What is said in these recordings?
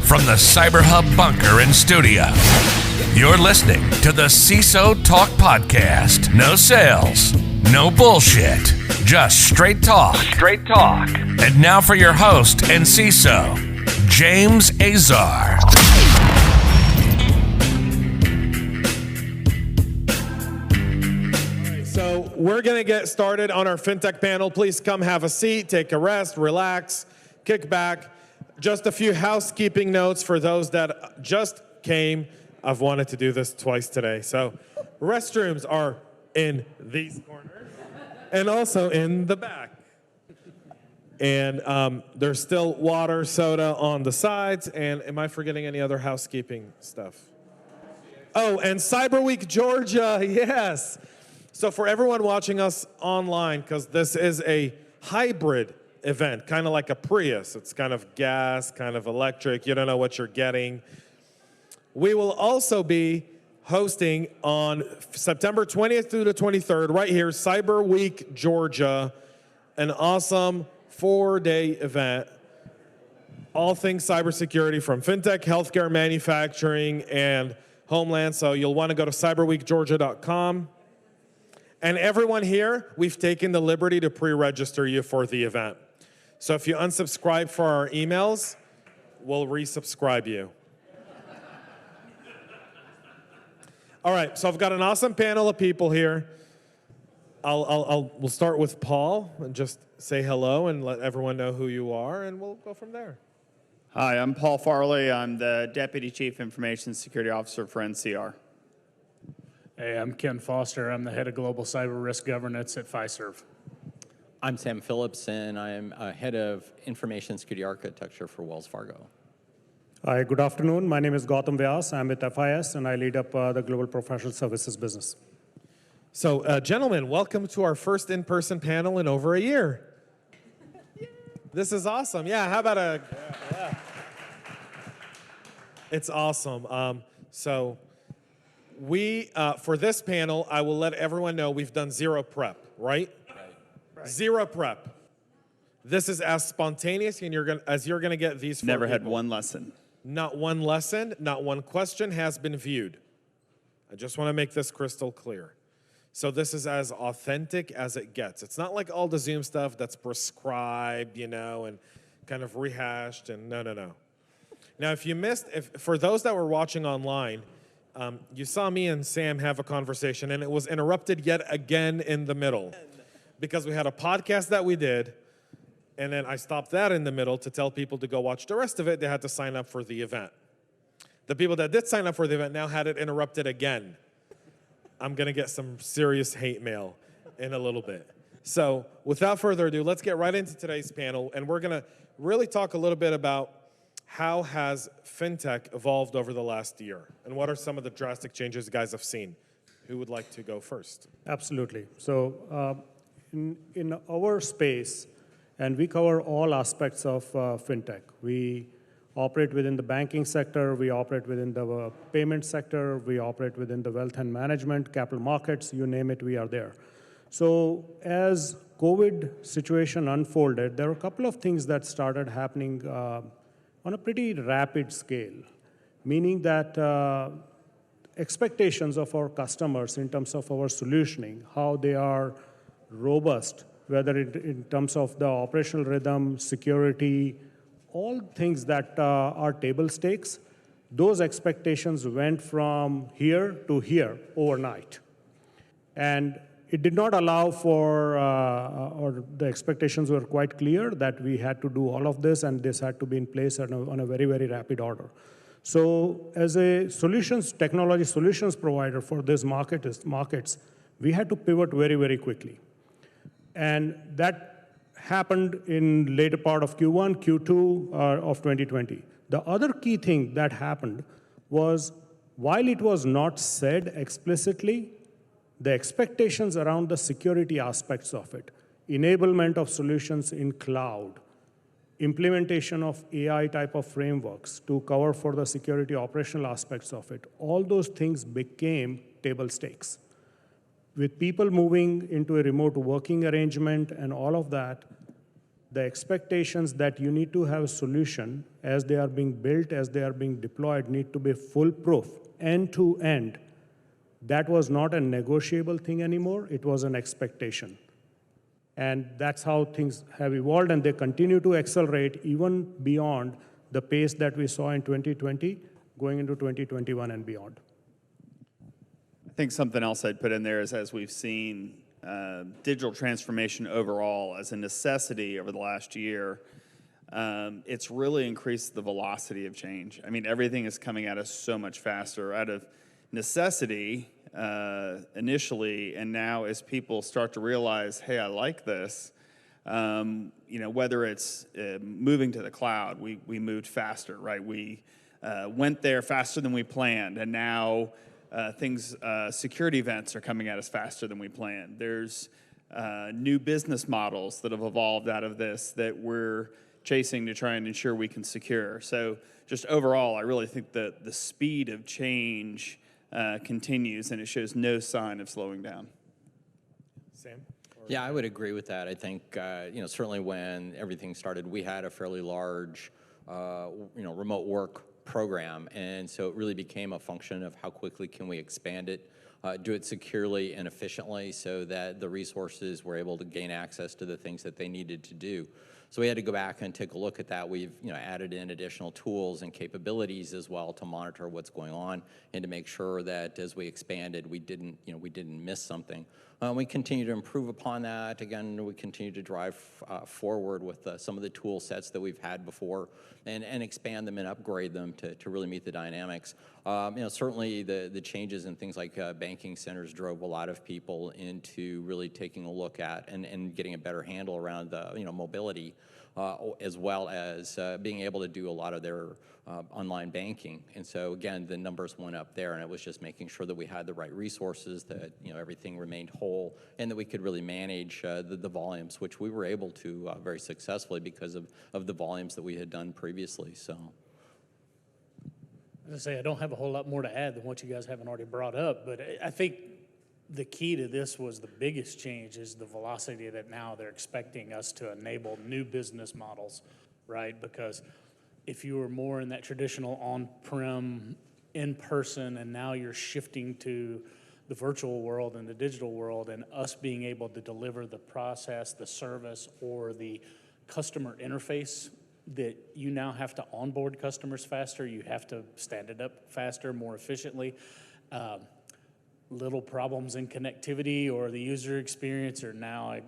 from the CyberHub bunker and studio. You're listening to the CISO Talk podcast. No sales, no bullshit, just straight talk. Straight talk. And now for your host and CISO, James Azar. So we're going to get started on our FinTech panel. Please come have a seat, take a rest, relax, kick back. Just a few housekeeping notes for those that just came. I've wanted to do this twice today. So restrooms are in these corners and also in the back. And there's still water, soda on the sides. And am I forgetting any other housekeeping stuff? Oh, and Cyber Week Georgia, yes. So for everyone watching us online, because this is a hybrid event, kind of like a Prius. It's kind of gas, kind of electric. You don't know what you're getting. We will also be hosting on September 20th through the 23rd, right here, Cyber Week Georgia, an awesome 4-day event. All things cybersecurity from FinTech, healthcare, manufacturing, and homeland. So you'll want to go to cyberweekgeorgia.com. And everyone here, we've taken the liberty to pre-register you for the event. So if you unsubscribe for our emails, we'll resubscribe you. All right, so I've got an awesome panel of people here. We'll start with Paul and just say hello and let everyone know who you are, and we'll go from there. Hi, I'm Paul Farley. I'm the Deputy Chief Information Security Officer for NCR. Hey, I'm Ken Foster. I'm the head of Global Cyber Risk Governance at Fiserv. I'm Sam Phillips, and I'm head of Information Security Architecture for WellsFargo. Hi, good afternoon. My name is Gautam Vyas. I'm with FIS, and I lead up the Global Professional Services business. So, gentlemen, welcome to our first in-person panel in over a year. This is awesome. Yeah, how about a... Yeah. It's awesome. So we, for this panel, I will let everyone know we've done zero prep, right? Right. Zero prep. This is as spontaneous as you're gonna get these. Never had one lesson. Not one lesson, not one question has been viewed. I just want to make this crystal clear. So this is as authentic as it gets. It's not like all the Zoom stuff that's prescribed, you know, and kind of rehashed, and no. Now, if you missed, for those that were watching online, you saw me and Sam have a conversation, and it was interrupted yet again in the middle because we had a podcast that we did, and then I stopped that in the middle to tell people to go watch the rest of it. They had to sign up for the event. The people that did sign up for the event now had it interrupted again. I'm going to get some serious hate mail in a little bit. So without further ado, let's get right into today's panel, and we're going to really talk a little bit about how has FinTech evolved over the last year, and what are some of the drastic changes you guys have seen? Who would like to go first? Absolutely. So in our space, and we cover all aspects of FinTech. We operate within the banking sector, we operate within the payment sector, we operate within the wealth and management, capital markets, you name it, we are there. So as COVID situation unfolded, there were a couple of things that started happening on a pretty rapid scale, meaning that expectations of our customers in terms of our solutioning, how they are robust, whether in terms of the operational rhythm, security, all things that are table stakes, those expectations went from here to here overnight. And it did not allow for, or the expectations were quite clear that we had to do all of this, and this had to be in place on a very, very rapid order. So as a technology solutions provider for these markets, we had to pivot very, very quickly. And that happened in later part of Q1, Q2 of 2020. The other key thing that happened was, while it was not said explicitly, the expectations around the security aspects of it, enablement of solutions in cloud, implementation of AI type of frameworks to cover for the security operational aspects of it, all those things became table stakes. With people moving into a remote working arrangement and all of that, the expectations that you need to have a solution as they are being built, as they are being deployed, need to be foolproof, end to end. That was not a negotiable thing anymore, it was an expectation. And that's how things have evolved, and they continue to accelerate even beyond the pace that we saw in 2020, going into 2021 and beyond. I think something else I'd put in there is, as we've seen digital transformation overall as a necessity over the last year, it's really increased the velocity of change. I mean, everything is coming at us so much faster out of necessity initially, and now as people start to realize, hey, I like this, whether it's moving to the cloud, we moved faster, right? We went there faster than we planned, and now security events are coming at us faster than we planned. There's new business models that have evolved out of this that we're chasing to try and ensure we can secure. So just overall, I really think that the speed of change continues, and it shows no sign of slowing down. Sam? Yeah, I would agree with that. I think, certainly when everything started, we had a fairly large, remote work program, and so it really became a function of how quickly can we expand it, do it securely and efficiently so that the resources were able to gain access to the things that they needed to do. So we had to go back and take a look at that. We've added in additional tools and capabilities as well to monitor what's going on and to make sure that as we expanded, we didn't miss something. We continue to improve upon that. Again, we continue to drive forward with some of the tool sets that we've had before and expand them and upgrade them to really meet the dynamics. Certainly the changes in things like banking centers drove a lot of people into really taking a look at and getting a better handle around mobility, as well as being able to do a lot of their online banking. And so again, the numbers went up there, and it was just making sure that we had the right resources, that everything remained whole, and that we could really manage the volumes, which we were able to very successfully because of the volumes that we had done previously. So, As I say, I don't have a whole lot more to add than what you guys haven't already brought up, but I think the key to this was the biggest change is the velocity that now they're expecting us to enable new business models, right? Because if you were more in that traditional on-prem, in-person, and now you're shifting to the virtual world and the digital world, and us being able to deliver the process, the service, or the customer interface that you now have to onboard customers faster, you have to stand it up faster, more efficiently. Little problems in connectivity or the user experience are now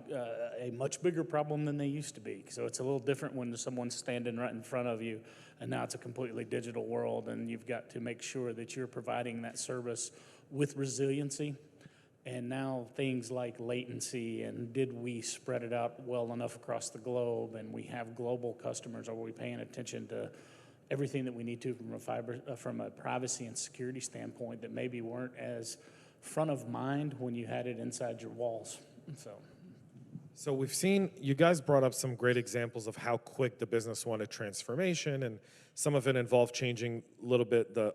a much bigger problem than they used to be. So it's a little different when someone's standing right in front of you, and now it's a completely digital world, and you've got to make sure that you're providing that service with resiliency. And now things like latency and did we spread it out well enough across the globe, and we have global customers, are we paying attention to everything that we need to from a privacy and security standpoint that maybe weren't as front of mind when you had it inside your walls. So we've seen, you guys brought up some great examples of how quick the business wanted transformation, and some of it involved changing a little bit the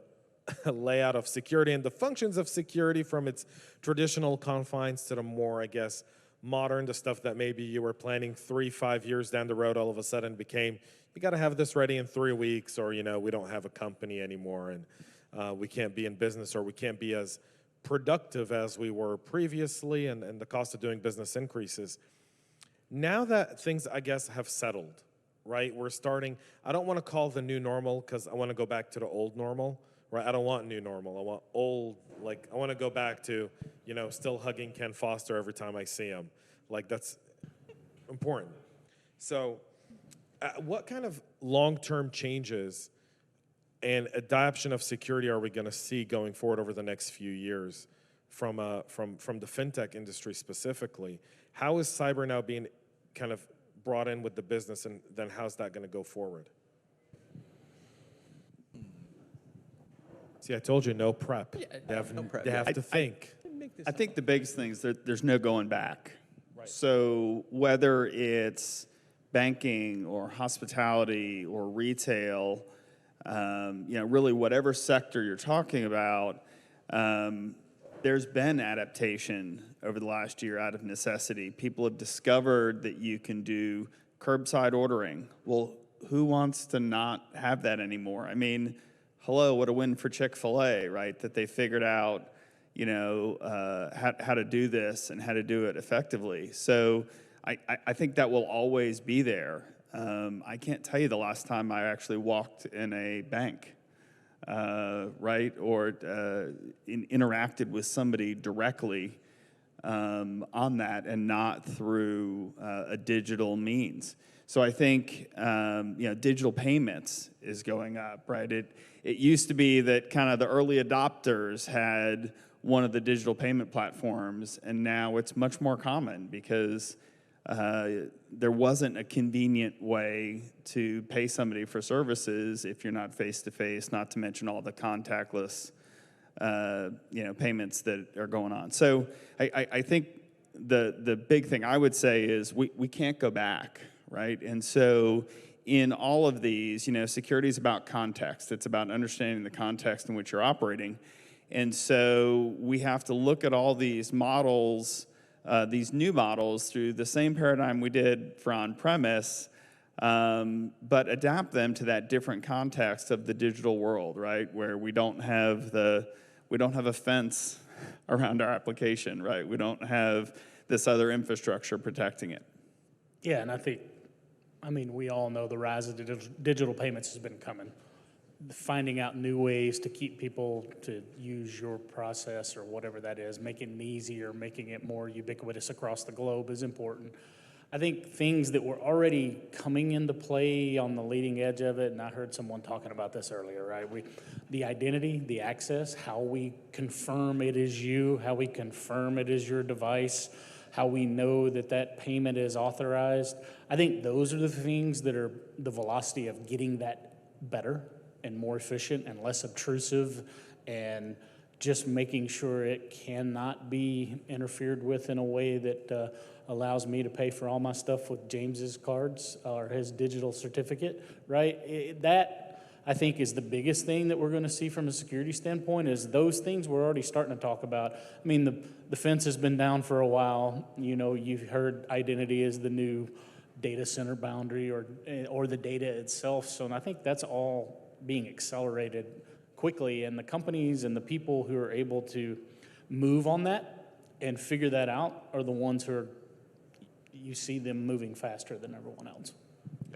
layout of security and the functions of security from its traditional confines to the more, I guess, modern, the stuff that maybe you were planning 3-5 years down the road all of a sudden became, you got to have this ready in 3 weeks, or, we don't have a company anymore, and we can't be in business, or we can't be as productive as we were previously, and the cost of doing business increases. Now that things, I guess, have settled, right? We're starting, I don't want to call the new normal because I want to go back to the old normal, right? I don't want new normal. I want old, I want to go back to, still hugging Ken Foster every time I see him. That's important. So what kind of long-term changes and adoption of security are we going to see going forward over the next few years from the FinTech industry specifically? How is cyber now being kind of brought in with the business, and then how's that going to go forward? See, I told you, no prep. They have to think. I think the biggest thing is that there's no going back. Right. So whether it's banking or hospitality or retail, really whatever sector you're talking about, there's been adaptation over the last year out of necessity. People have discovered that you can do curbside ordering. Well, who wants to not have that anymore? I mean, hello, what a win for Chick-fil-A, right? That they figured out, how to do this and how to do it effectively. So I think that will always be there. I can't tell you the last time I actually walked in a bank, right? Or interacted with somebody directly on that and not through a digital means. So I think digital payments is going up, right? It used to be that kind of the early adopters had one of the digital payment platforms, and now it's much more common because there wasn't a convenient way to pay somebody for services if you're not face-to-face, not to mention all the contactless payments that are going on. So I think the big thing I would say is we can't go back, right? And so in all of these, security is about context. It's about understanding the context in which you're operating. And so we have to look at all these models, these new models, through the same paradigm we did for on-premise, but adapt them to that different context of the digital world, right? Where we don't have a fence around our application, right? We don't have this other infrastructure protecting it. Yeah, and we all know the rise of digital payments has been coming. Finding out new ways to keep people to use your process or whatever that is, making it easier, making it more ubiquitous across the globe is important. I think things that were already coming into play on the leading edge of it, and I heard someone talking about this earlier, right? The identity, the access, how we confirm it is you, how we confirm it is your device, how we know that payment is authorized. I think those are the things that are the velocity of getting that better and more efficient and less obtrusive, and just making sure it cannot be interfered with in a way that allows me to pay for all my stuff with James's cards or his digital certificate, right? That, I think, is the biggest thing that we're going to see from a security standpoint, is those things we're already starting to talk about. I mean, the fence has been down for a while. You've heard identity is the new data center boundary or the data itself. So I think that's all being accelerated quickly, and the companies and the people who are able to move on that and figure that out are the ones who are, you see them moving faster than everyone else.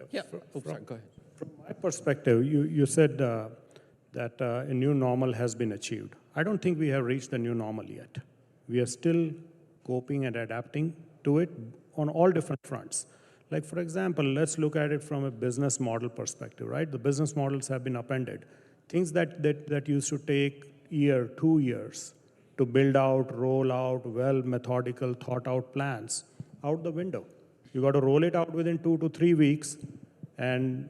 Yeah. Sorry, go ahead. From my perspective, you said that a new normal has been achieved. I don't think we have reached the new normal yet. We are still coping and adapting to it on all different fronts. Like, for example, let's look at it from a business model perspective, right? The business models have been upended. Things that used to take a year, 2 years to build out, roll out, methodical, thought out plans, out the window. You got to roll it out within 2 to 3 weeks and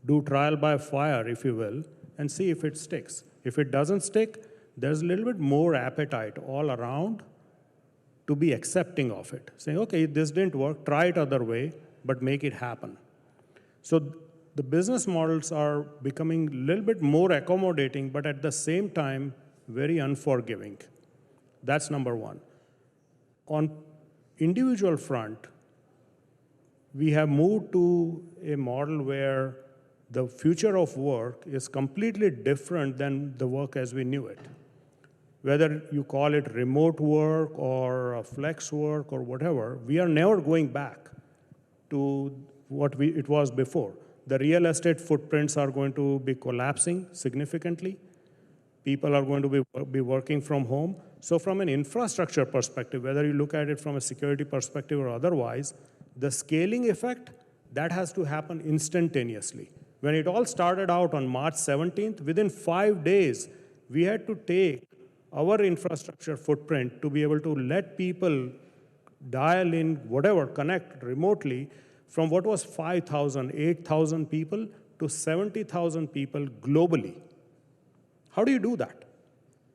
do trial by fire, if you will, and see if it sticks. If it doesn't stick, there's a little bit more appetite all around to be accepting of it. Saying, okay, this didn't work, try it other way, but make it happen. So the business models are becoming a little bit more accommodating, but at the same time, very unforgiving. That's number one. On individual front, we have moved to a model where the future of work is completely different than the work as we knew it. Whether you call it remote work or flex work or whatever, we are never going back to what it was before. The real estate footprints are going to be collapsing significantly. People are going to be working from home. So from an infrastructure perspective, whether you look at it from a security perspective or otherwise, the scaling effect, that has to happen instantaneously. When it all started out on March 17th, within 5 days, we had to take our infrastructure footprint to be able to let people dial in, whatever, connect remotely from what was 5,000, 8,000 people to 70,000 people globally. How do you do that?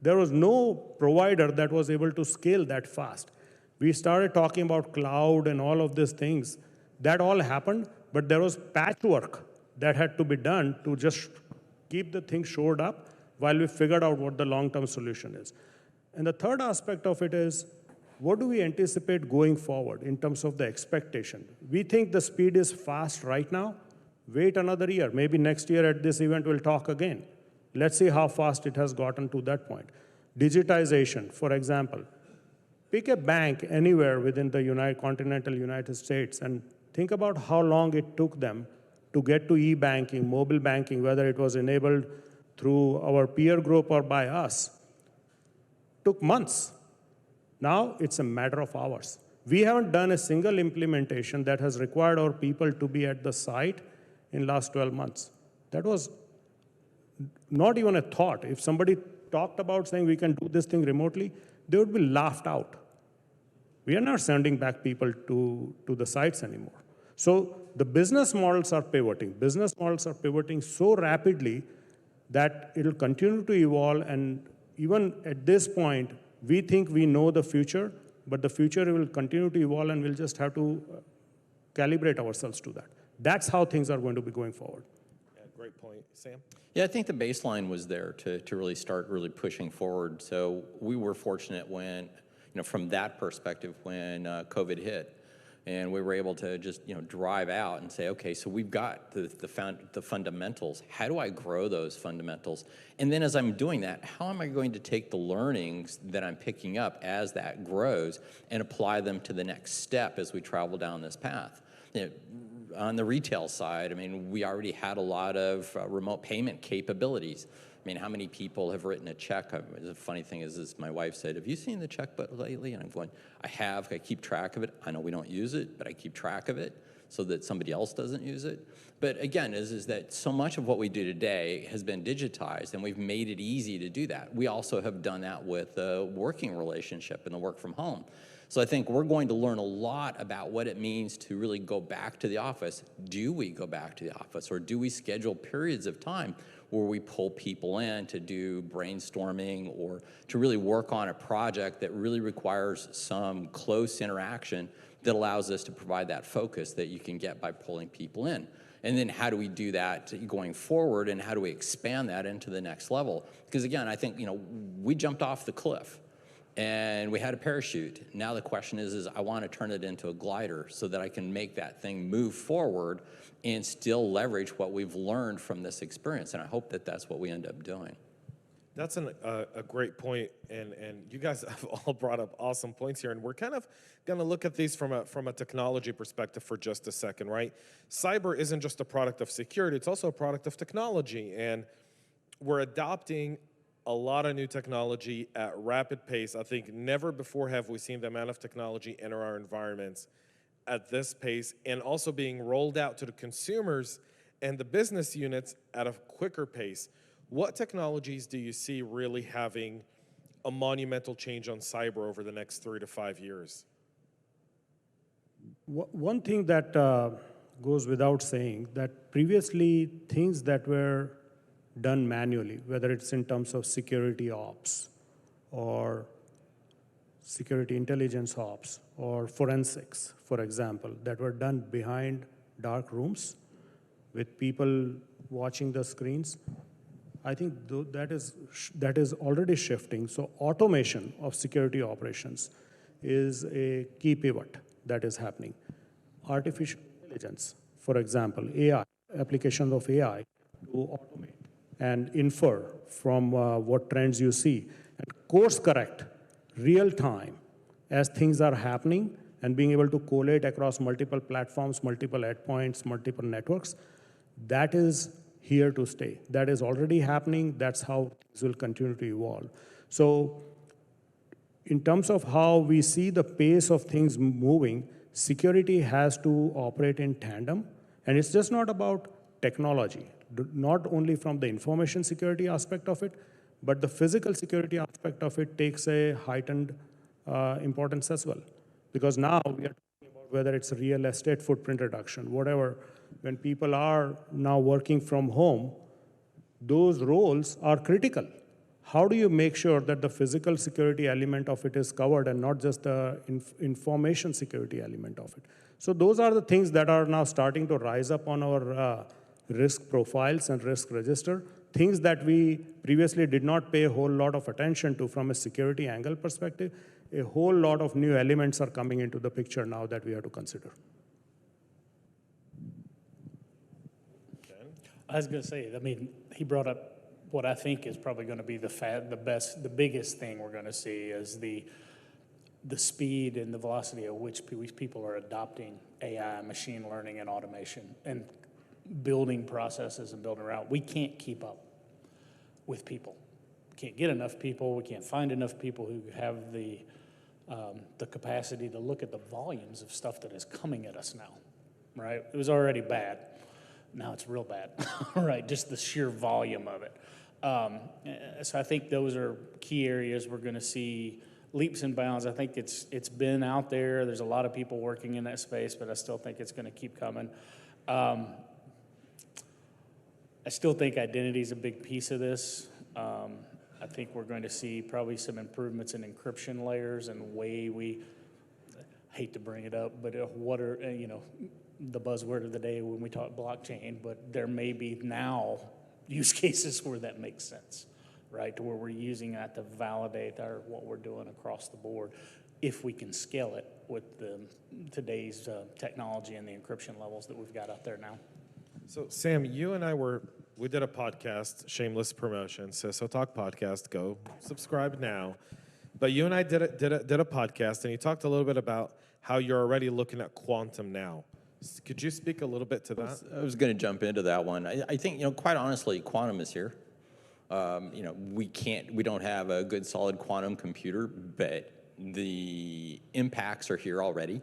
There was no provider that was able to scale that fast. We started talking about cloud and all of these things. That all happened, but there was patchwork that had to be done to just keep the thing shored up while we figured out what the long-term solution is. And the third aspect of it is what do we anticipate going forward in terms of the expectation? We think the speed is fast right now. Wait another year. Maybe next year at this event we'll talk again. Let's see how fast it has gotten to that point. Digitization, for example. Pick a bank anywhere within the continental United States and think about how long it took them to get to e-banking, mobile banking, whether it was enabled through our peer group or by us. Took months. Now it's a matter of hours. We haven't done a single implementation that has required our people to be at the site in last 12 months. That was not even a thought. If somebody talked about saying we can do this thing remotely, they would be laughed out. We are not sending back people to the sites anymore. So the business models are pivoting. Business models are pivoting so rapidly that it will continue to evolve, and even at this point, we think we know the future, but the future will continue to evolve, and we'll just have to calibrate ourselves to that. That's how things are going to be going forward. Yeah, great point. Sam? Yeah, I think the baseline was there to really start really pushing forward. So we were fortunate when, from that perspective, when COVID hit, and we were able to just, drive out and say, okay, so we've got the fundamentals. How do I grow those fundamentals? And then as I'm doing that, how am I going to take the learnings that I'm picking up as that grows and apply them to the next step as we travel down this path? On the retail side, we already had a lot of remote payment capabilities. How many people have written a check? The funny thing is my wife said, have you seen the checkbook lately? And I'm going, I have. I keep track of it. I know we don't use it, but I keep track of it so that somebody else doesn't use it. But again, is that so much of what we do today has been digitized, and we've made it easy to do that. We also have done that with the working relationship and the work from home. So I think we're going to learn a lot about what it means to really go back to the office. Do we go back to the office, or do we schedule periods of time where we pull people in to do brainstorming or to really work on a project that really requires some close interaction that allows us to provide that focus that you can get by pulling people in? And then how do we do that going forward, and how do we expand that into the next level? Because again, I think, we jumped off the cliff and we had a parachute. Now the question is I want to turn it into a glider so that I can make that thing move forward and still leverage what we've learned from this experience. And I hope that that's what we end up doing. That's a great point, and you guys have all brought up awesome points here, and we're kind of going to look at these from a technology perspective for just a second, right? Cyber isn't just a product of security, it's also a product of technology, and we're adopting a lot of new technology at rapid pace. I think never before have we seen the amount of technology enter our environments at this pace, and also being rolled out to the consumers and the business units at a quicker pace. What technologies do you see really having a monumental change on cyber over the next 3 to 5 years? One thing that goes without saying, that previously things that were done manually, whether it's in terms of security ops or security intelligence ops or forensics, for example, that were done behind dark rooms with people watching the screens, I think that is already shifting. So automation of security operations is a key pivot that is happening. Artificial intelligence, for example, AI, applications of AI to automate and infer from what trends you see, and course correct real time as things are happening, and being able to collate across multiple platforms, multiple endpoints, multiple networks. That is here to stay. That is already happening. That's how things will continue to evolve. So in terms of how we see the pace of things moving, security has to operate in tandem. And it's just not about technology, not only from the information security aspect of it, but the physical security aspect of it takes a heightened importance as well. Because now we are talking about whether it's real estate footprint reduction, whatever. When people are now working from home, those roles are critical. How do you make sure that the physical security element of it is covered and not just the information security element of it? So those are the things that are now starting to rise up on our risk profiles and risk register, things that we previously did not pay a whole lot of attention to from a security angle perspective. a whole lot of new elements are coming into the picture now that we have to consider. I was going to say, I mean, he brought up what I think is probably going to be the biggest thing we're going to see is the speed and the velocity at which people are adopting AI, machine learning, and automation, and building processes and building around. We can't keep up with people. We can't get enough people. We can't find enough people who have the capacity to look at the volumes of stuff that is coming at us now, right? It was already bad. Now it's real bad, right? Just the sheer volume of it. So I think those are key areas we're going to see leaps and bounds. I think it's been out there. There's a lot of people working in that space, but I still think it's going to keep coming. I still think identity is a big piece of this. I think we're going to see probably some improvements in encryption layers and the way we, hate to bring it up, but what are, the buzzword of the day when we talk blockchain, but there may be now use cases where that makes sense, right? To where we're using that to validate what we're doing across the board, if we can scale it with today's technology and the encryption levels that we've got out there now. So Sam, you and I we did a podcast, shameless promotion, CISO Talk podcast. Go subscribe now. But you and I did a podcast, and you talked a little bit about how you're already looking at quantum now. Could you speak a little bit to that? I was going to jump into that one. I think, quite honestly, quantum is here. We don't have a good solid quantum computer, but the impacts are here already.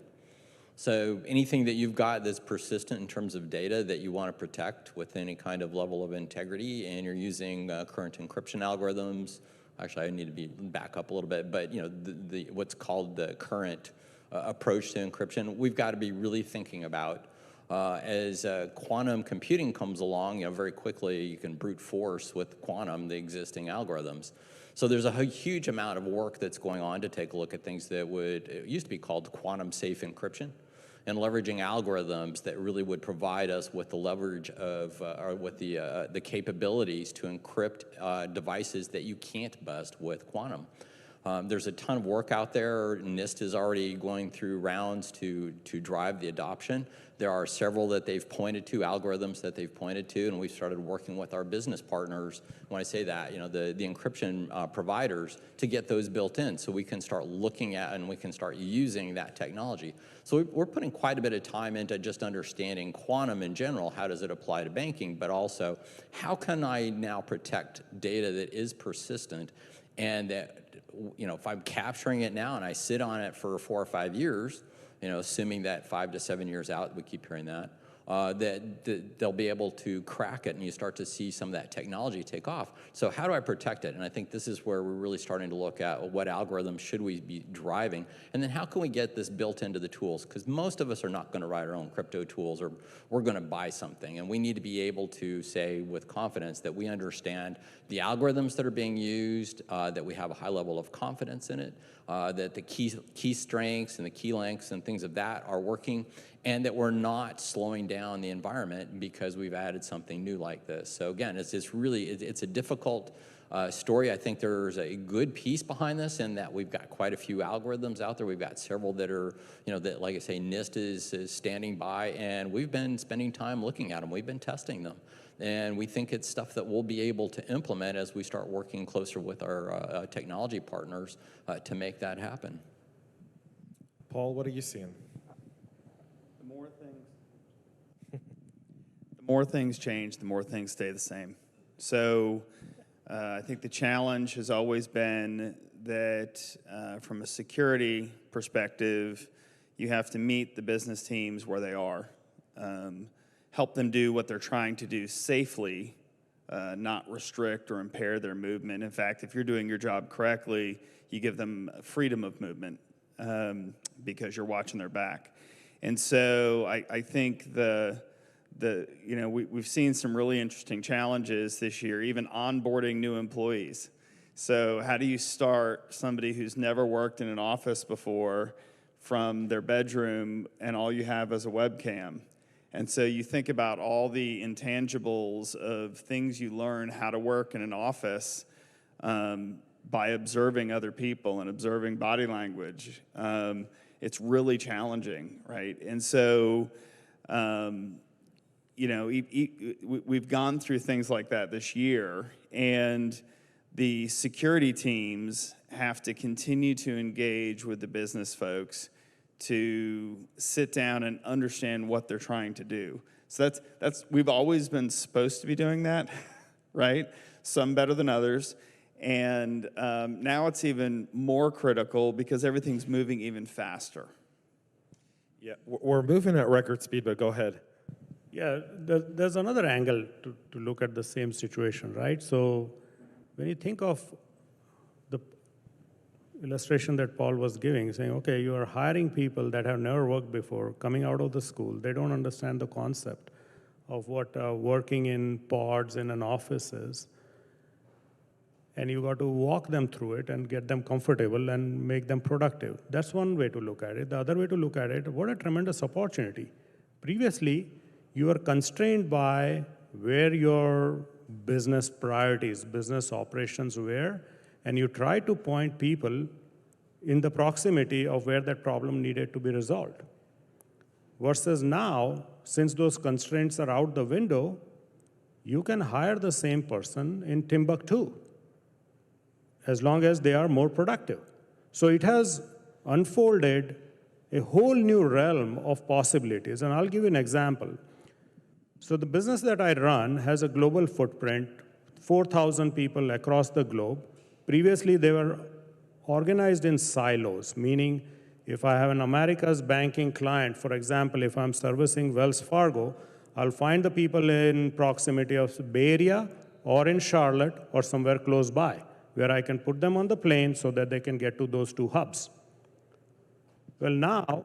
So anything that you've got that's persistent in terms of data that you want to protect with any kind of level of integrity, and you're using current encryption algorithms. Actually, I need to back up a little bit, but what's called the current approach to encryption, we've got to be really thinking about as quantum computing comes along. Very quickly you can brute force with quantum the existing algorithms. So there's a huge amount of work that's going on to take a look at things that it used to be called quantum safe encryption, and leveraging algorithms that really would provide us with the leverage of, or with the capabilities to encrypt devices that you can't bust with quantum. There's a ton of work out there. NIST is already going through rounds to drive the adoption. There are several that they've pointed to, algorithms that they've pointed to, and we've started working with our business partners, when I say that, the encryption providers, to get those built in so we can start looking at and we can start using that technology. So we're putting quite a bit of time into just understanding quantum in general. How does it apply to banking? But also, how can I now protect data that is persistent and that, if I'm capturing it now and I sit on it for 4 or 5 years, assuming that 5 to 7 years out, we keep hearing that, that they'll be able to crack it, and you start to see some of that technology take off. So how do I protect it? And I think this is where we're really starting to look at what algorithms should we be driving, and then how can we get this built into the tools? Because most of us are not going to write our own crypto tools, or we're going to buy something, and we need to be able to say with confidence that we understand the algorithms that are being used, that we have a high level of confidence in it, that the key strengths and the key lengths and things of that are working, and that we're not slowing down the environment because we've added something new like this. So again, it's a difficult story. I think there's a good piece behind this in that we've got quite a few algorithms out there. We've got several that are, that, like I say, NIST is standing by, and we've been spending time looking at them. We've been testing them. And we think it's stuff that we'll be able to implement as we start working closer with our technology partners to make that happen. Paul, what are you seeing? The more things change, the more things stay the same. So I think the challenge has always been that from a security perspective, you have to meet the business teams where they are. Help them do what they're trying to do safely, not restrict or impair their movement. In fact, if you're doing your job correctly, you give them freedom of movement because you're watching their back. And so I think we've seen some really interesting challenges this year, even onboarding new employees. So how do you start somebody who's never worked in an office before from their bedroom and all you have is a webcam? And so you think about all the intangibles of things you learn how to work in an office by observing other people and observing body language. It's really challenging, right? And so, you know, we've gone through things like that this year, and the security teams have to continue to engage with the business folks to sit down and understand what they're trying to do. So that's we've always been supposed to be doing that, right? Some better than others. And now it's even more critical because everything's moving even faster. Yeah, we're moving at record speed, but go ahead. Yeah, there's another angle to look at the same situation, right? So when you think of the illustration that Paul was giving, saying, okay, you are hiring people that have never worked before, coming out of the school, they don't understand the concept of what working in pods in an office is. And you got to walk them through it and get them comfortable and make them productive. That's one way to look at it. The other way to look at it, what a tremendous opportunity. Previously, you were constrained by where your business priorities, business operations were, and you tried to point people in the proximity of where that problem needed to be resolved. Versus now, since those constraints are out the window, you can hire the same person in Timbuktu, as long as they are more productive. So it has unfolded a whole new realm of possibilities, and I'll give you an example. So the business that I run has a global footprint, 4,000 people across the globe. Previously, they were organized in silos, meaning if I have an America's banking client, for example, if I'm servicing WellsFargo, I'll find the people in proximity of the Bay Area or in Charlotte or somewhere close by, where I can put them on the plane so that they can get to those two hubs. Well, now,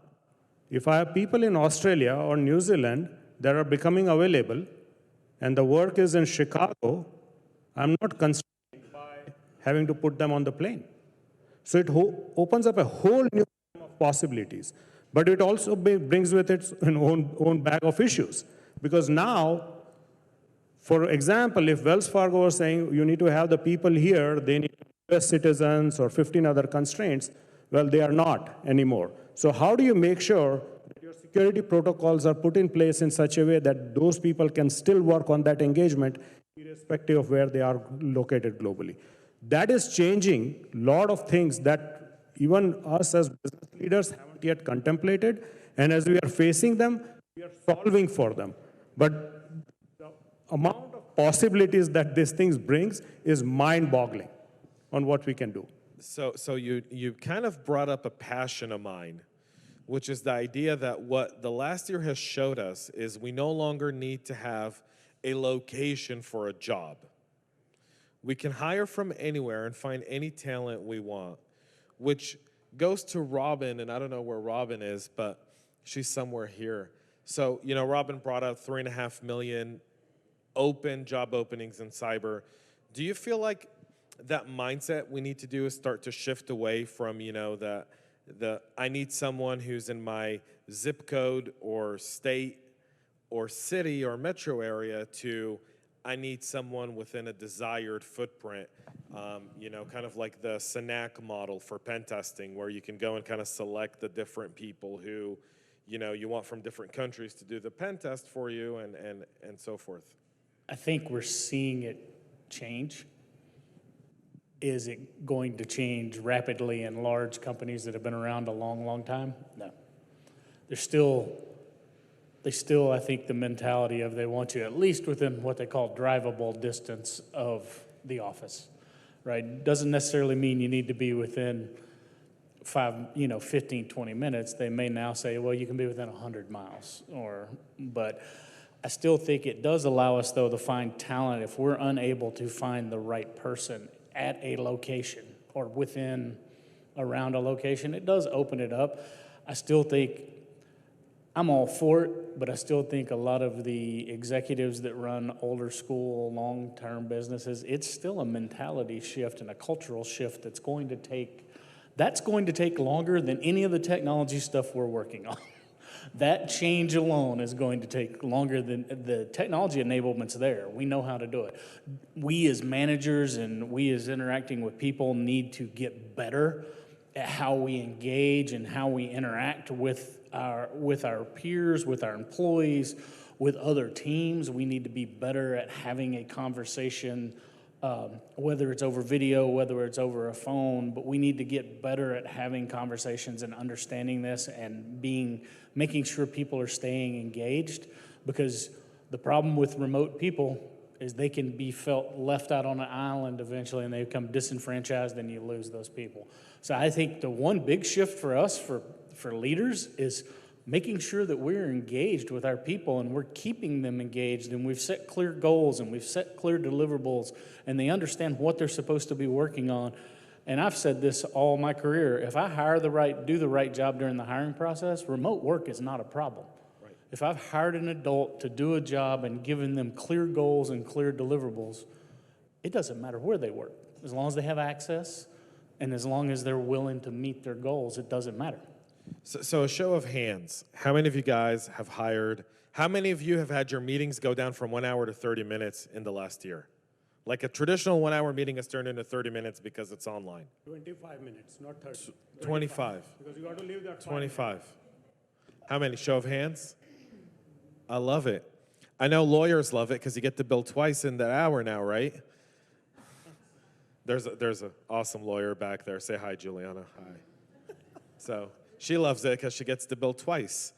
if I have people in Australia or New Zealand that are becoming available, and the work is in Chicago, I'm not constrained by having to put them on the plane. So it opens up a whole new realm of possibilities. But it also brings with its own bag of issues. Because now, for example, if WellsFargo was saying you need to have the people here, they need to be US citizens or 15 other constraints, well, they are not anymore. So how do you make sure that your security protocols are put in place in such a way that those people can still work on that engagement irrespective of where they are located globally? That is changing a lot of things that even us as business leaders haven't yet contemplated, and as we are facing them, we are solving for them. But the amount of possibilities that these things brings is mind-boggling on what we can do. So you kind of brought up a passion of mine, which is the idea that what the last year has showed us is we no longer need to have a location for a job. We can hire from anywhere and find any talent we want, which goes to Robin, and I don't know where Robin is, but she's somewhere here. So, you know, Robin brought up 3.5 million open job openings in cyber. Do you feel like that mindset we need to do is start to shift away from, you know, the I need someone who's in my zip code or state or city or metro area to I need someone within a desired footprint, you know, kind of like the SNAC model for pen testing, where you can go and kind of select the different people who, you know, you want from different countries to do the pen test for you and so forth. I think we're seeing it change. Is it going to change rapidly in large companies that have been around a long, long time? No. They still, I think, the mentality of they want you at least within what they call drivable distance of the office, right? Doesn't necessarily mean you need to be within 15, 20 minutes. They may now say, well, you can be within 100 miles, but I still think it does allow us, though, to find talent if we're unable to find the right person at a location or around a location. It does open it up. I still think I'm all for it, but I still think a lot of the executives that run older school, long-term businesses, it's still a mentality shift and a cultural shift that's going to take longer than any of the technology stuff we're working on. That change alone is going to take longer than the technology enablement's there. We know how to do it. We as managers and we as interacting with people need to get better at how we engage and how we interact with our peers, with our employees, with other teams. We need to be better at having a conversation, whether it's over video, whether it's over a phone, but we need to get better at having conversations and understanding this and making sure people are staying engaged, because the problem with remote people is they can be felt left out on an island eventually, and they become disenfranchised, and you lose those people. So I think the one big shift for us, for leaders, is making sure that we're engaged with our people and we're keeping them engaged, and we've set clear goals and we've set clear deliverables, and they understand what they're supposed to be working on. And I've said this all my career: if I do the right job during the hiring process, remote work is not a problem. Right. If I've hired an adult to do a job and given them clear goals and clear deliverables, it doesn't matter where they work. As long as they have access and as long as they're willing to meet their goals, it doesn't matter. So a show of hands, how many of you guys have hired, how many of you have had your meetings go down from 1 hour to 30 minutes in the last year? Like a traditional 1 hour meeting has turned into 30 minutes because it's online. 25 minutes, not 30. 25. Because you got to leave that 25. How many? Show of hands? I love it. I know lawyers love it because you get to bill twice in that hour now, right? There's an awesome lawyer back there. Say hi, Juliana. Hi. So she loves it because she gets to bill twice.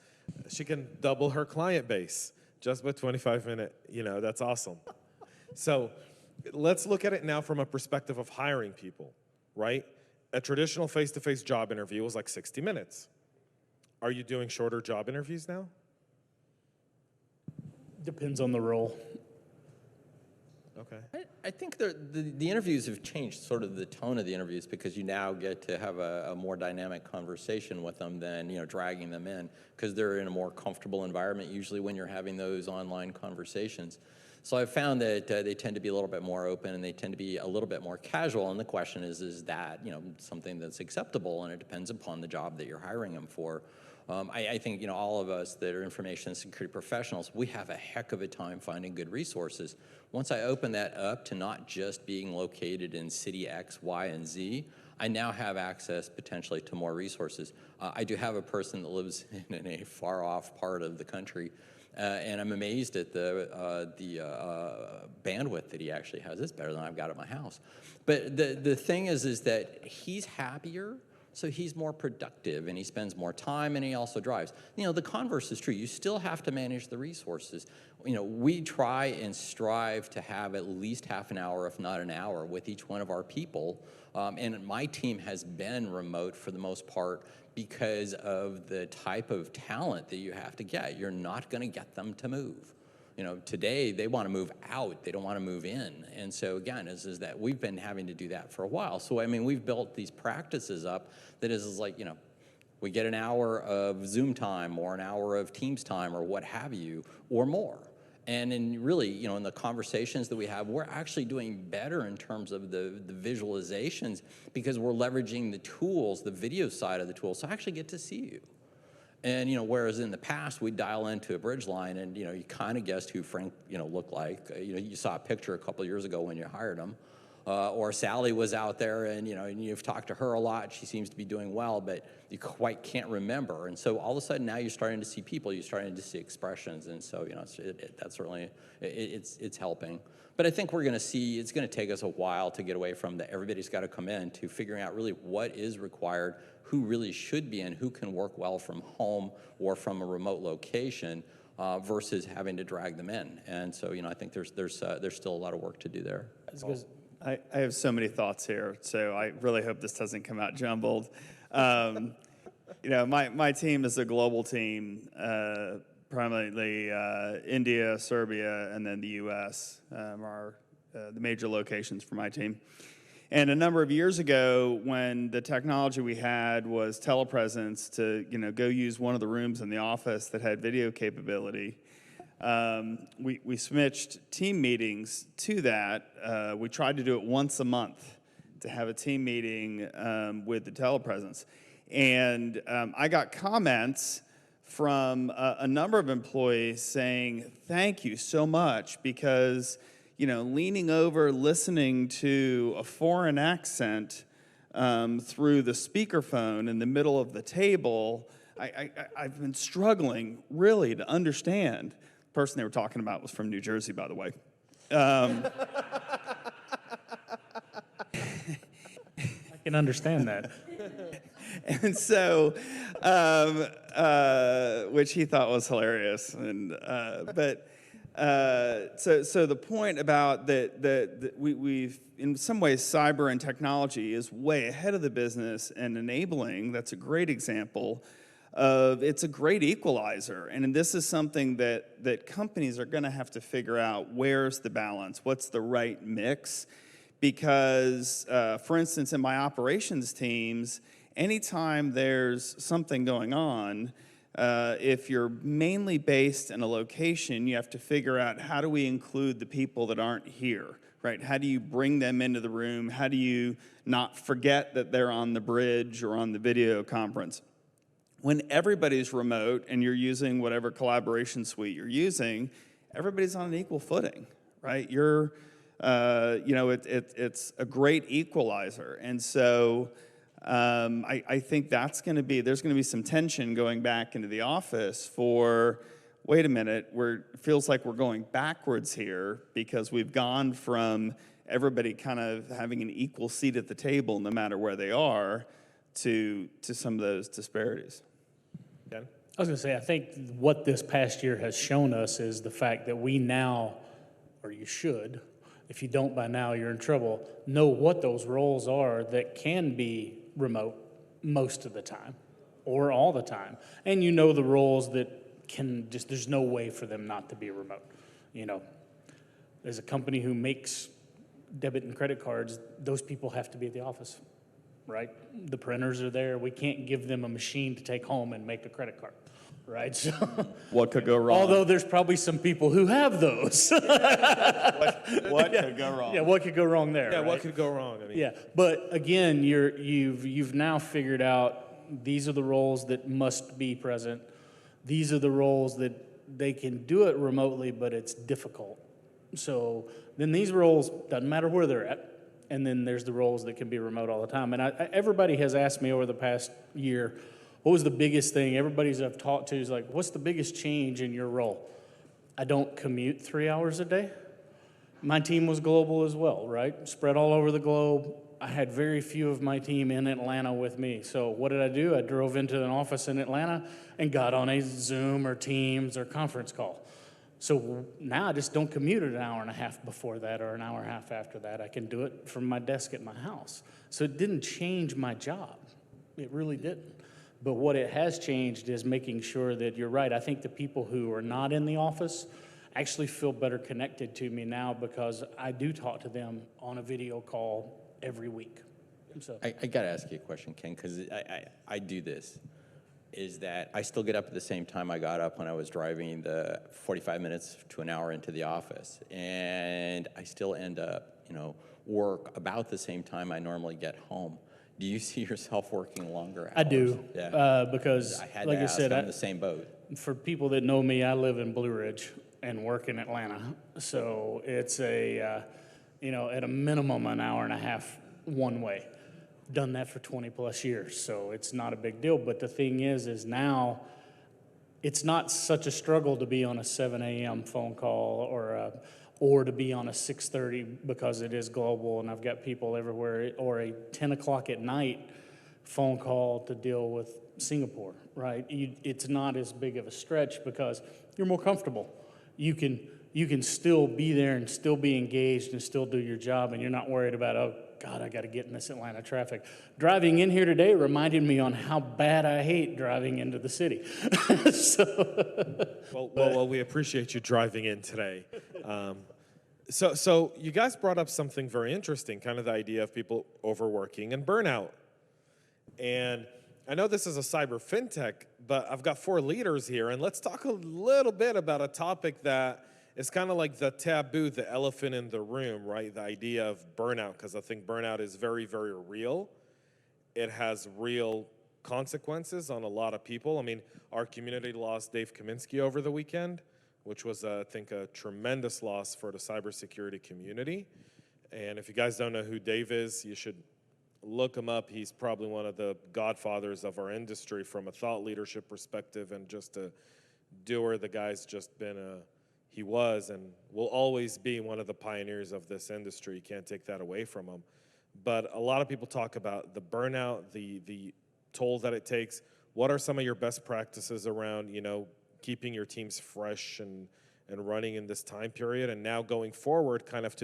She can double her client base just with 25-minute, that's awesome. So let's look at it now from a perspective of hiring people, right? A traditional face-to-face job interview was like 60 minutes. Are you doing shorter job interviews now? Depends on the role. Okay. I think the interviews have changed sort of the tone of the interviews, because you now get to have a more dynamic conversation with them than dragging them in, because they're in a more comfortable environment usually when you're having those online conversations. So I've found that they tend to be a little bit more open and they tend to be a little bit more casual. And the question is that something that's acceptable? And it depends upon the job that you're hiring them for. I think all of us that are information security professionals, we have a heck of a time finding good resources. Once I open that up to not just being located in city X, Y, and Z, I now have access potentially to more resources. I do have a person that lives in a far off part of the country, and I'm amazed at the bandwidth that he actually has. It's better than I've got at my house. But the thing is that he's happier, so he's more productive, and he spends more time, and he also drives. The converse is true. You still have to manage the resources. We try and strive to have at least half an hour, if not an hour, with each one of our people. And my team has been remote for the most part because of the type of talent that you have to get. You're not going to get them to move. Today they want to move out, they don't want to move in. And so again, is that we've been having to do that for a while. So we've built these practices up that is like, we get an hour of Zoom time or an hour of Teams time or what have you, or more. And in really, in the conversations that we have, we're actually doing better in terms of the visualizations, because we're leveraging the tools, the video side of the tools, so I actually get to see you. And whereas in the past we'd dial into a bridge line and you kind of guessed who Frank looked like. You saw a picture a couple of years ago when you hired him, or Sally was out there and and you've talked to her a lot. She seems to be doing well, but you quite can't remember. And so all of a sudden now you're starting to see people, you're starting to see expressions, and so that's certainly it's helping. But I think we're going to see it's going to take us a while to get away from the everybody's got to come in to figuring out really what is required, who really should be in, who can work well from home or from a remote location, versus having to drag them in. And so I think there's still a lot of work to do there. I have so many thoughts here, so I really hope this doesn't come out jumbled. My team is a global team, primarily India, Serbia, and then the U.S. Are the major locations for my team. And a number of years ago, when the technology we had was telepresence to go use one of the rooms in the office that had video capability, we switched team meetings to that. We tried to do it once a month, to have a team meeting with the telepresence. And I got comments from a number of employees saying, thank you so much, because, leaning over, listening to a foreign accent through the speakerphone in the middle of the table, I've been struggling really to understand. The person they were talking about was from New Jersey, by the way. I can understand that. And so, which he thought was hilarious. And so the point about that we've in some ways cyber and technology is way ahead of the business and enabling. That's a great example of it's a great equalizer. And this is something that companies are going to have to figure out. Where's the balance? What's the right mix? Because, for instance, in my operations teams, anytime there's something going on, if you're mainly based in a location, you have to figure out, how do we include the people that aren't here, right? How do you bring them into the room? How do you not forget that they're on the bridge or on the video conference? When everybody's remote and you're using whatever collaboration suite you're using, everybody's on an equal footing, right? It's a great equalizer. And so I think there's going to be some tension going back into the office for, wait a minute, it feels like we're going backwards here, because we've gone from everybody kind of having an equal seat at the table no matter where they are to some of those disparities. Ken? I was going to say, I think what this past year has shown us is the fact that we now, or you should, if you don't by now, you're in trouble, know what those roles are that can be remote most of the time or all the time. And you know the roles that there's no way for them not to be remote. There's a company who makes debit and credit cards, those people have to be at the office, right? The printers are there. We can't give them a machine to take home and make a credit card, right? So, what could go wrong? Although there's probably some people who have those. What could go wrong? Yeah, what could go wrong there? Yeah, right? what could go wrong? Yeah, but again, you've now figured out these are the roles that must be present. These are the roles that they can do it remotely, but it's difficult. So then these roles, doesn't matter where they're at, and then there's the roles that can be remote all the time. And everybody has asked me over the past year, what was the biggest thing? Everybody's I've talked to is like, what's the biggest change in your role? I don't commute 3 hours a day. My team was global as well, right? Spread all over the globe. I had very few of my team in Atlanta with me. So what did I do? I drove into an office in Atlanta and got on a Zoom or Teams or conference call. So now I just don't commute an hour and a half before that or an hour and a half after that. I can do it from my desk at my house. So it didn't change my job. It really didn't. But what it has changed is making sure that you're right. I think the people who are not in the office actually feel better connected to me now, because I do talk to them on a video call every week. So I got to ask you a question, Ken, because I do this. Is that I still get up at the same time I got up when I was driving the 45 minutes to an hour into the office. And I still end up, work about the same time I normally get home. Do you see yourself working longer hours? I do, Yeah. Because like I said, I'm in the same boat. For people that know me, I live in Blue Ridge and work in Atlanta. So it's at a minimum an hour and a half one way. Done that for 20 plus years, so it's not a big deal. But the thing is now it's not such a struggle to be on a 7 a.m. phone call or to be on a 6:30 because it is global and I've got people everywhere, or a 10 o'clock at night phone call to deal with Singapore, right? It's not as big of a stretch because you're more comfortable. You can still be there and still be engaged and still do your job, and you're not worried about, oh, God, I got to get in this Atlanta traffic. Driving in here today reminded me on how bad I hate driving into the city. Well, we appreciate you driving in today. So you guys brought up something very interesting, kind of the idea of people overworking and burnout. And I know this is a cyber fintech, but I've got 4 leaders here, and let's talk a little bit about a topic that is kind of like the taboo, the elephant in the room, right? The idea of burnout, because I think burnout is very, very real. It has real consequences on a lot of people. I mean, our community lost Dave Kaminsky over the weekend, which was, I think, a tremendous loss for the cybersecurity community. And if you guys don't know who Dave is, you should look him up. He's probably one of the godfathers of our industry from a thought leadership perspective, and just a doer. The guy's just been he was and will always be one of the pioneers of this industry. You can't take that away from him. But a lot of people talk about the burnout, the toll that it takes. What are some of your best practices around, keeping your teams fresh and running in this time period? And now going forward, kind of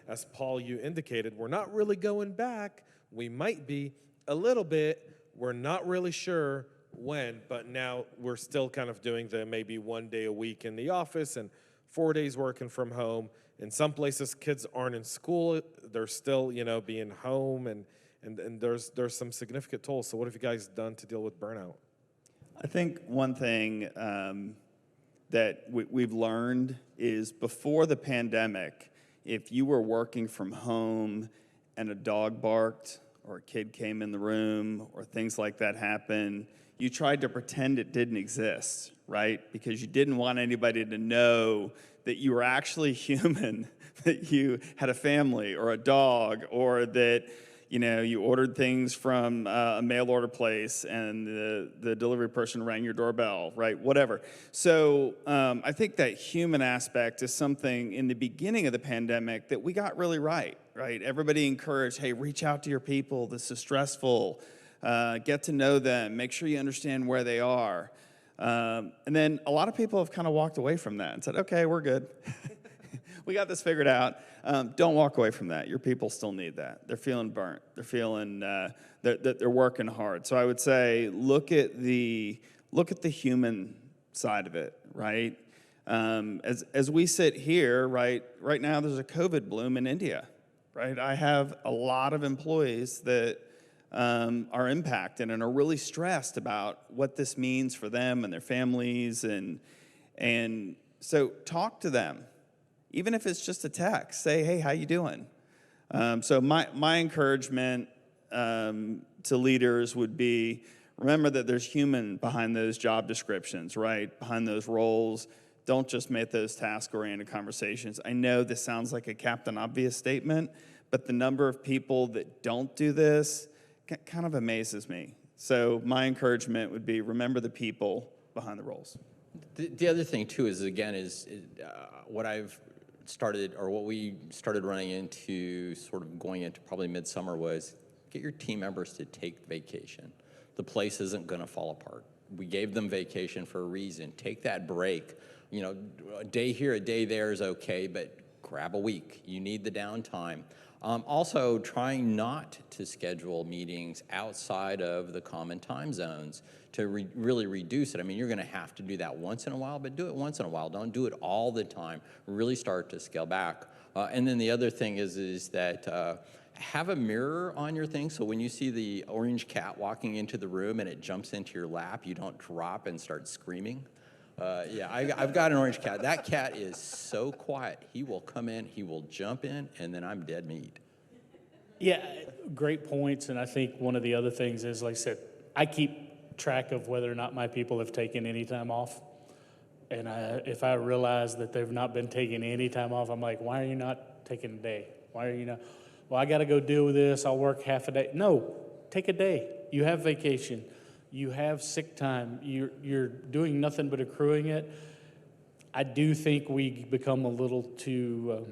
as Paul, you indicated, we're not really going back. We might be a little bit. We're not really sure when, but now we're still kind of doing the maybe 1 day a week in the office and 4 days working from home. In some places, kids aren't in school. They're still, being home, and there's some significant tolls. So what have you guys done to deal with burnout? I think one thing that we've learned is before the pandemic, if you were working from home and a dog barked or a kid came in the room or things like that happened, you tried to pretend it didn't exist, right? Because you didn't want anybody to know that you were actually human, that you had a family or a dog, or that you ordered things from a mail order place and the delivery person rang your doorbell, right? Whatever. So I think that human aspect is something in the beginning of the pandemic that we got really right? Everybody encouraged, hey, reach out to your people. This is stressful. Get to know them. Make sure you understand where they are. And then a lot of people have kind of walked away from that and said, okay, we're good. We got this figured out. Don't walk away from that. Your people still need that. They're feeling burnt. They're feeling that they're working hard. So I would say look at the human side of it, right? As we sit here, right now there's a COVID bloom in India, right? I have a lot of employees that are impacted and are really stressed about what this means for them and their families, and so talk to them. Even if it's just a text, say, hey, how you doing? So my encouragement to leaders would be, remember that there's human behind those job descriptions, right? Behind those roles. Don't just make those task-oriented conversations. I know this sounds like a Captain Obvious statement, but the number of people that don't do this kind of amazes me. So my encouragement would be, remember the people behind the roles. The other thing, too, is what I've started, or what we started running into sort of going into probably midsummer, was get your team members to take vacation. The place isn't going to fall apart. We gave them vacation for a reason. Take that break. A day here, a day there is okay, but grab a week. You need the downtime. Also, trying not to schedule meetings outside of the common time zones to really reduce it. I mean, you're going to have to do that once in a while, but do it once in a while. Don't do it all the time. Really start to scale back. And then the other thing is that have a mirror on your thing, so when you see the orange cat walking into the room and it jumps into your lap, you don't drop and start screaming. Yeah, I've got an orange cat. That cat is so quiet. He will come in, he will jump in, and then I'm dead meat. Yeah, great points. And I think one of the other things is, like I said, I keep track of whether or not my people have taken any time off. And if I realize that they've not been taking any time off, I'm like, why are you not taking a day? Why are you not? Well, I got to go deal with this. I'll work half a day. No, take a day. You have vacation. You have sick time. You're doing nothing but accruing it. I do think we become a little too,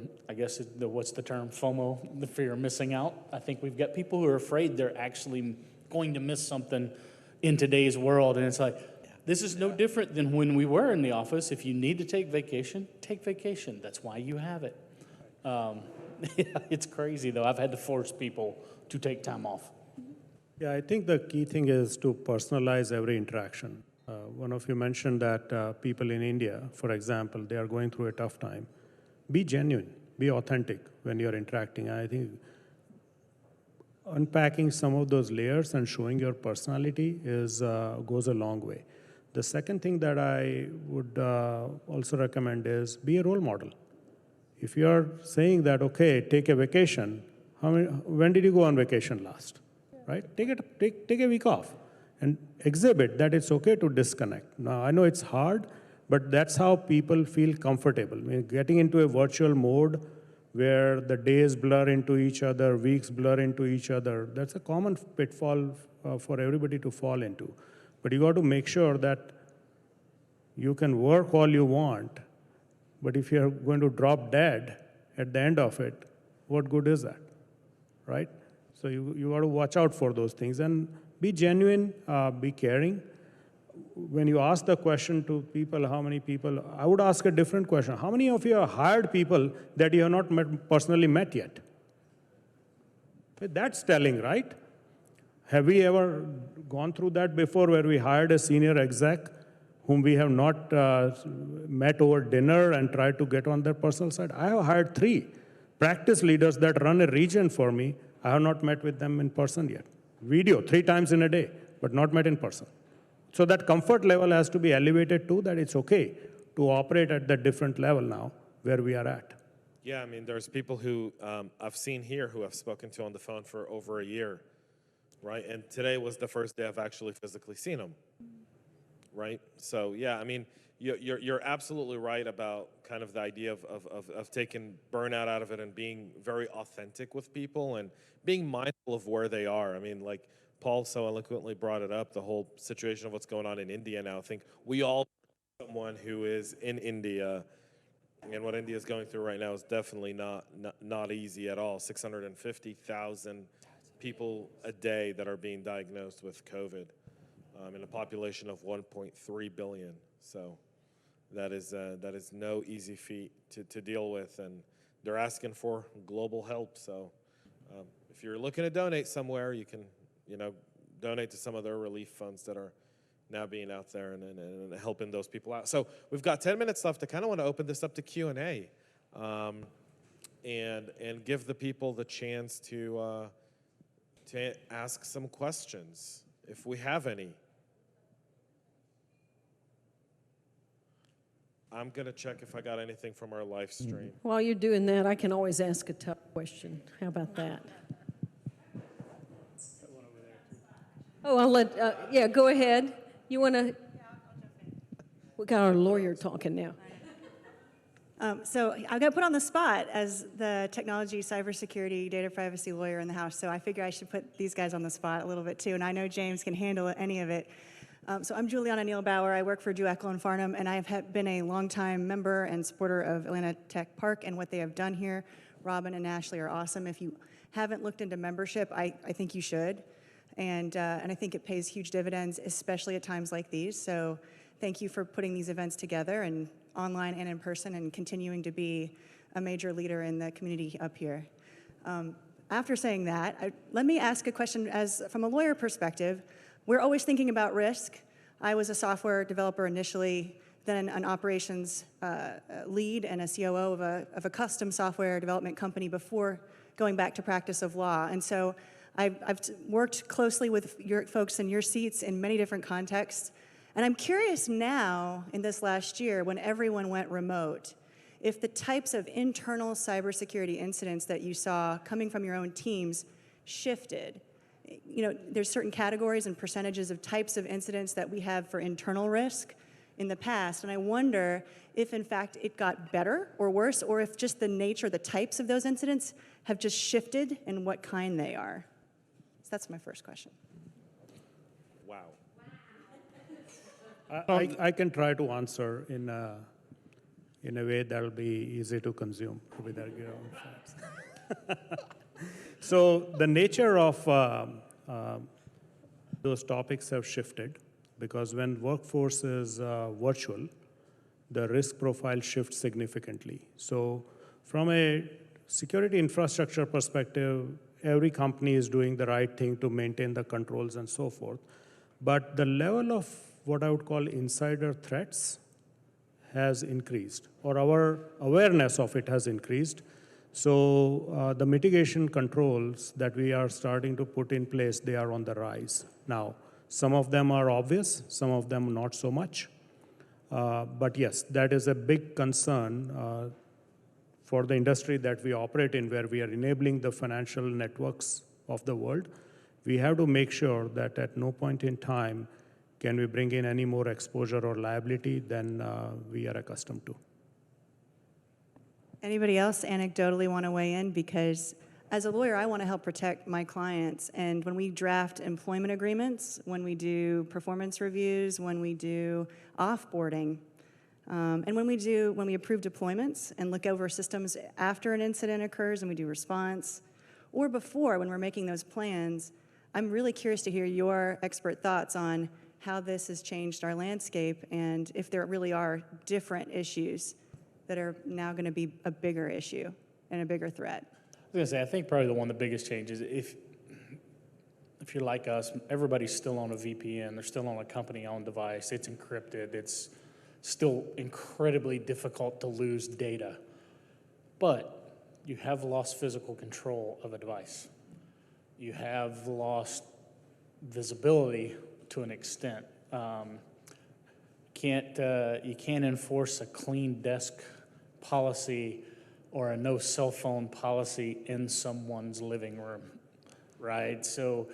what's the term, FOMO, the fear of missing out. I think we've got people who are afraid they're actually going to miss something in today's world. And it's like, this is no different than when we were in the office. If you need to take vacation, take vacation. That's why you have it. It's crazy, though. I've had to force people to take time off. Yeah, I think the key thing is to personalize every interaction. One of you mentioned that people in India, for example, they are going through a tough time. Be genuine, be authentic when you're interacting. I think unpacking some of those layers and showing your personality goes a long way. The second thing that I would also recommend is be a role model. If you're saying that, okay, take a vacation, when did you go on vacation last? Right? Take a week off and exhibit that it's okay to disconnect. Now, I know it's hard, but that's how people feel comfortable. I mean, getting into a virtual mode where the days blur into each other, weeks blur into each other, that's a common pitfall for everybody to fall into. But you got to make sure that you can work all you want, but if you're going to drop dead at the end of it, what good is that, right? So you got to watch out for those things and be genuine, be caring. When you ask the question to people, how many people, I would ask a different question. How many of you have hired people that you have not personally met yet? That's telling, right? Have we ever gone through that before where we hired a senior exec whom we have not met over dinner and tried to get on their personal side? I have hired 3 practice leaders that run a region for me. I have not met with them in person yet. Video 3 times in a day, but not met in person. So that comfort level has to be elevated too, that it's okay to operate at that different level now where we are at. Yeah, I mean, there's people who I've seen here who I've spoken to on the phone for over a year, right? And today was the first day I've actually physically seen them, right? So yeah, I mean, you're absolutely right about kind of the idea of taking burnout out of it and being very authentic with people and being mindful of where they are. I mean, like Paul so eloquently brought it up, the whole situation of what's going on in India now. I think we all know someone who is in India, and what India is going through right now is definitely not easy at all. 650,000 people a day that are being diagnosed with COVID in a population of 1.3 billion. So that is no easy feat to deal with, and they're asking for global help. So if you're looking to donate somewhere, you can donate to some of their relief funds that are now being out there and helping those people out. So we've got 10 minutes left. I kind of want to open this up to Q&A and give the people the chance to ask some questions, if we have any. I'm going to check if I got anything from our live stream. While you're doing that, I can always ask a tough question. How about that? Oh, I'll let, yeah, go ahead. You want to? We got our lawyer talking now. So I got put on the spot as the technology, cybersecurity, data privacy lawyer in the House, so I figure I should put these guys on the spot a little bit too, and I know James can handle any of it. So I'm Juliana Nealbauer. I work for Jekyll and Farnham, and I have been a longtime member and supporter of Atlanta Tech Park and what they have done here. Robin and Ashley are awesome. If you haven't looked into membership, I think you should. And I think it pays huge dividends, especially at times like these. So thank you for putting these events together, and online and in person, and continuing to be a major leader in the community up here. After saying that, let me ask a question from a lawyer perspective. We're always thinking about risk. I was a software developer initially, then an operations lead and a COO of a custom software development company before going back to practice of law. And so I've worked closely with your folks in your seats in many different contexts. And I'm curious now, in this last year, when everyone went remote, if the types of internal cybersecurity incidents that you saw coming from your own teams shifted. There's certain categories and percentages of types of incidents that we have for internal risk in the past, and I wonder if, in fact, it got better or worse, or if just the nature, the types of those incidents have just shifted and what kind they are. So that's my first question. Wow. I can try to answer in a way that'll be easy to consume without your own facts. So the nature of those topics have shifted, because when workforce is virtual, the risk profile shifts significantly. So from a security infrastructure perspective, every company is doing the right thing to maintain the controls and so forth. But the level of what I would call insider threats has increased, or our awareness of it has increased. So the mitigation controls that we are starting to put in place, they are on the rise. Now, some of them are obvious, some of them not so much. But yes, that is a big concern for the industry that we operate in, where we are enabling the financial networks of the world. we have to make sure that at no point in time can we bring in any more exposure or liability than we are accustomed to. Anybody else anecdotally want to weigh in? Because as a lawyer, I want to help protect my clients. And when we draft employment agreements, when we do performance reviews, when we do offboarding, and when we approve deployments and look over systems after an incident occurs and we do response, or before when we're making those plans, I'm really curious to hear your expert thoughts on how this has changed our landscape and if there really are different issues that are now going to be a bigger issue and a bigger threat. I was going to say, I think probably one of the biggest changes, if you're like us, everybody's still on a VPN, they're still on a company-owned device, it's encrypted, it's still incredibly difficult to lose data. But you have lost physical control of a device. You have lost visibility to an extent. You can't enforce a clean desk policy or a no cell phone policy in someone's living room, right? So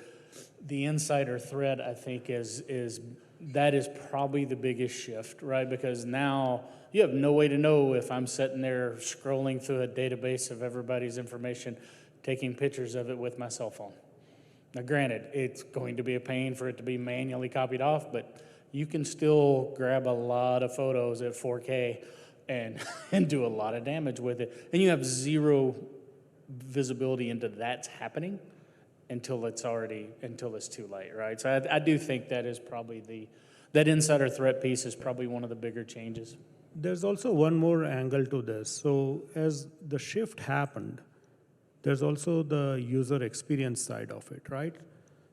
the insider threat, I think, that is probably the biggest shift, right? Because now you have no way to know if I'm sitting there scrolling through a database of everybody's information, taking pictures of it with my cell phone. Now, granted, it's going to be a pain for it to be manually copied off, but you can still grab a lot of photos at 4K and do a lot of damage with it. And you have zero visibility into that's happening until it's too late, right? So I do think that is probably that insider threat piece is probably one of the bigger changes. There's also one more angle to this. So as the shift happened, there's also the user experience side of it, right?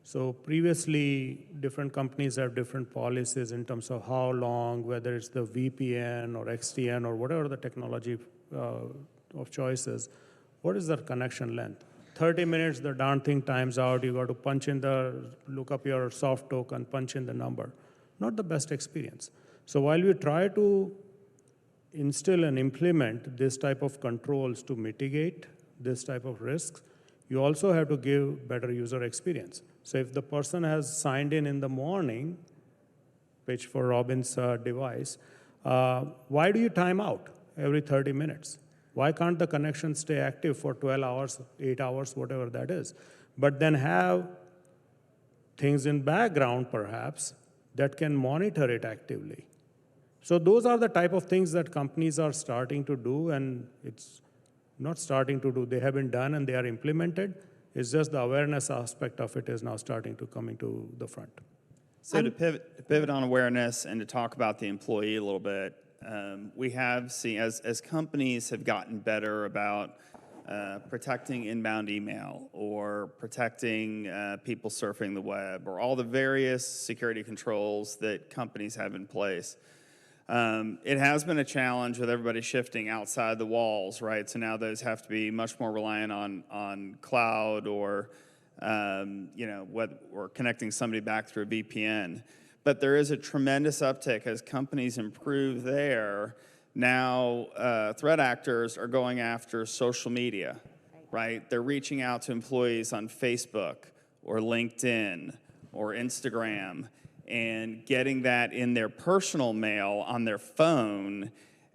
So previously, different companies have different policies in terms of how long, whether it's the VPN or XDN or whatever the technology of choice is, what is the connection length? 30 minutes, the darn thing times out, you got to look up your soft token, punch in the number. Not the best experience. So while we try to instill and implement this type of controls to mitigate this type of risks, you also have to give better user experience. So if the person has signed in the morning, which for Robin's device, why do you time out every 30 minutes? Why can't the connection stay active for 12 hours, 8 hours, whatever that is? But then have things in background, perhaps, that can monitor it actively. So those are the type of things that companies are starting to do, and it's not starting to do. They have been done and they are implemented. It's just the awareness aspect of it is now starting to come into the front. So to pivot on awareness and to talk about the employee a little bit, we have seen, as companies have gotten better about protecting inbound email or protecting people surfing the web or all the various security controls that companies have in place, it has been a challenge with everybody shifting outside the walls, right? So now those have to be much more reliant on cloud or or connecting somebody back through a VPN. But there is a tremendous uptick as companies improve there. Now, threat actors are going after social media, right? They're reaching out to employees on Facebook or LinkedIn or Instagram and getting that in their personal mail on their phone,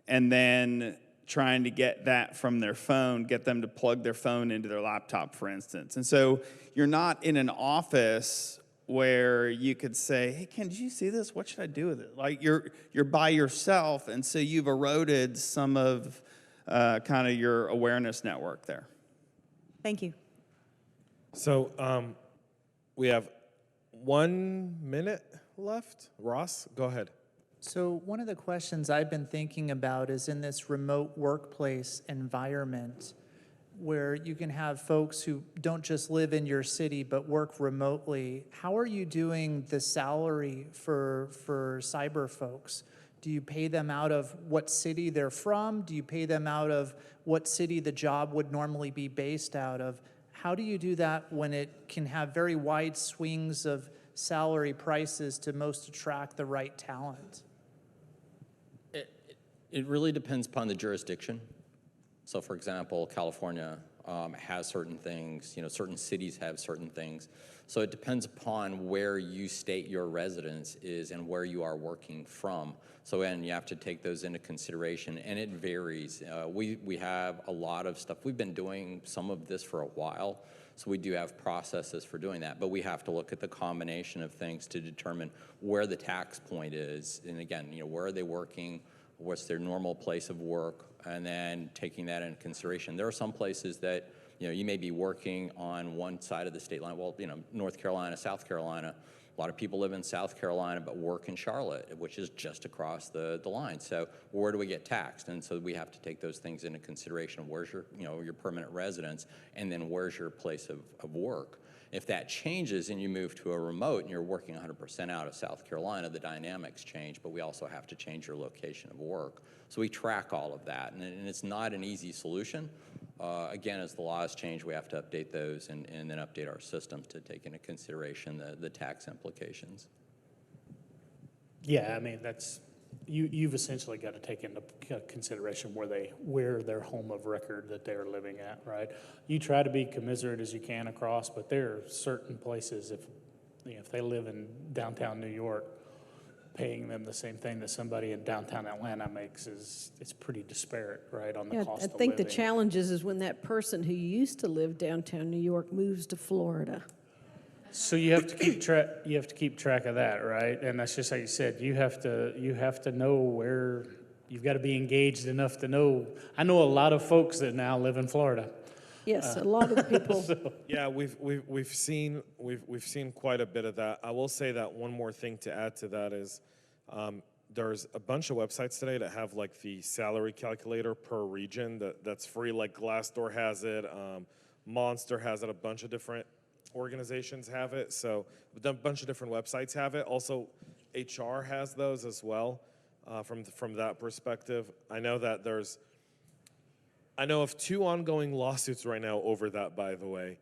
and then trying to get that from their phone, get them to plug their phone into their laptop, for instance. And so you're not in an office where you could say, hey, Ken, did you see this? What should I do with it? Like you're by yourself, and so you've eroded some of kind of your awareness network there. Thank you. So we have 1 minute left. Ross, go ahead. So one of the questions I've been thinking about is in this remote workplace environment where you can have folks who don't just live in your city but work remotely. How are you doing the salary for cyber folks? Do you pay them out of what city they're from? Do you pay them out of what city the job would normally be based out of? How do you do that when it can have very wide swings of salary prices to most attract the right talent? It really depends upon the jurisdiction. So for example, California, has certain things, certain cities have certain things. So it depends upon where you state your residence is and where you are working from. So again, you have to take those into consideration, and it varies. We have a lot of stuff. We've been doing some of this for a while, so we do have processes for doing that, but we have to look at the combination of things to determine where the tax point is, and again, where are they working, what's their normal place of work, and then taking that into consideration. There are some places that you may be working on one side of the state line. Well, North Carolina, South Carolina. A lot of people live in South Carolina but work in Charlotte, which is just across the line. So where do we get taxed? And so we have to take those things into consideration. Where's your your permanent residence, and then where's your place of work? If that changes and you move to a remote and you're working 100% out of South Carolina, the dynamics change, but we also have to change your location of work. So we track all of that, and it's not an easy solution. Again, as the laws change, we have to update those and then update our systems to take into consideration the tax implications. Yeah, I mean, you've essentially got to take into consideration where their home of record that they're living at, right? You try to be commiserate as you can across, but there are certain places, if they live in downtown New York, paying them the same thing that somebody in downtown Atlanta makes it's pretty disparate, right, on the cost of living. I think the challenge is when that person who used to live downtown New York moves to Florida. So you have to keep track. You have to keep track of that, right? And that's just like you said. You have to know where. You've got to be engaged enough to know. I know a lot of folks that now live in Florida. Yes, a lot of people. Yeah, we've seen quite a bit of that. I will say that one more thing to add to that is there's a bunch of websites today that have like the salary calculator per region that's free. Like Glassdoor has it, Monster has it, a bunch of different organizations have it. So a bunch of different websites have it. Also, HR has those as well. From that perspective, I know of 2 ongoing lawsuits right now over that, by the way,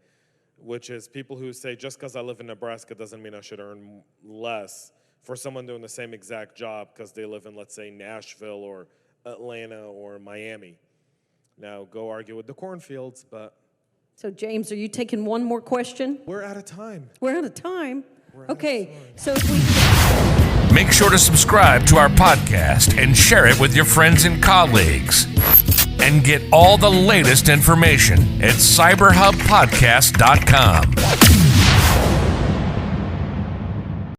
which is people who say just because I live in Nebraska doesn't mean I should earn less for someone doing the same exact job because they live in, let's say, Nashville or Atlanta or Miami. Now, go argue with the cornfields, but... So, James, are you taking one more question? We're out of time. We're out of time? Okay, so Make sure to subscribe to our podcast and share it with your friends and colleagues. And get all the latest information at cyberhubpodcast.com.